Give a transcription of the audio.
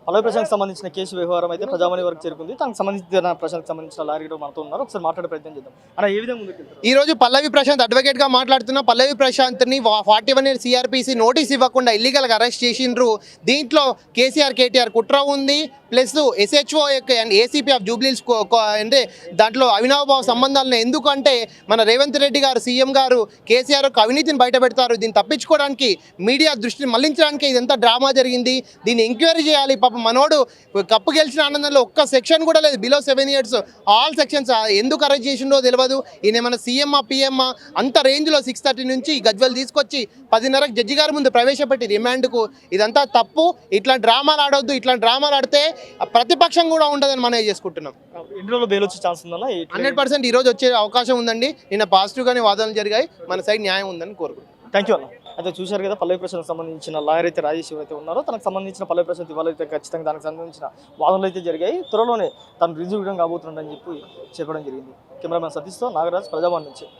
పల్లవి ప్రశాంత్కి సంబంధించిన కేసు వ్యవహారం అయితే ప్రజావాణి వరకు చేరుకుంది. తనకు సంబంధించిన ప్రశాంత్కి సంబంధించిన లాయర్ మనతో ఉన్నారు. ఒకసారి మాట్లాడే ప్రయత్నం చేద్దాం. అలా ఏ విధంగా ముందుకు ఈ రోజు పల్లవి ప్రశాంత్ అడ్వకేట్ గా మాట్లాడుతున్న పల్లవి ప్రశాంత్ని 41 ఇయర్ సిఆర్పిసి నోటీస్ ఇవ్వకుండా ఇల్లీగల్గా అరెస్ట్ చేసిండ్రు. దీంట్లో కేటీఆర్ కుట్ర ఉంది, plus SHO and ACP of జూబ్లీస్ అంటే దాంట్లో అవినాభావ సంబంధాలను, ఎందుకంటే మన రేవంత్ రెడ్డి గారు సీఎం గారు కేసీఆర్ అవినీతిని బయట పెడతారు. దీన్ని తప్పించుకోవడానికి మీడియా దృష్టిని మళ్లించడానికి ఇదంతా డ్రామా జరిగింది. దీన్ని ఎంక్వైరీ చేయాలి. పాప మనోడు కప్పు గెలిచిన ఆనందంలో ఒక్క సెక్షన్ కూడా లేదు, బిలో 7 years ఆల్ సెక్షన్స్ ఎందుకు అరెస్ట్ చేసిండో తెలియదు. ఈయన మన సీఎంఆ పిఎంఆ అంత రేంజ్లో 6:30 నుంచి గజ్వెల్ తీసుకొచ్చి 10:30కి జడ్జి గారి ముందు ప్రవేశపెట్టి రిమాండ్కు. ఇదంతా తప్పు. ఇట్లా డ్రామాలు ఆడొద్దు. ఇట్లా డ్రామాలు ఆడితే ప్రతిపక్షం కూడా ఉండదని మనం చేసుకుంటున్నాం. ఎన్ని రోజులు బెయిల్ వచ్చే ఛాన్స్ ఉందన్న? 100% ఈ రోజు వచ్చే అవకాశం ఉందండి. నిన్న పాజిటివ్గానే వాదనలు జరిగాయి. మన సైడ్ న్యాయం ఉందని కోరుకుంటున్నాం. థ్యాంక్ యూ అన్న. అయితే చూశారు కదా, పల్లవి ప్రశాంత్ సంబంధించిన లాయర్ అయితే రాజేష్ అయితే ఉన్నారో, తనకు సంబంధించిన పల్లవి ప్రశాంత్ ఇవాళ అయితే ఖచ్చితంగా దానికి సంబంధించిన వాదనలు అయితే జరిగాయి. త్వరలోనే తను రిజీవ్ కాబోతున్నాడని చెప్పి చెప్పడం జరిగింది. కెమెరామెన్ సతీష్తో నాగరాజ్, ప్రజావాణి నుంచి.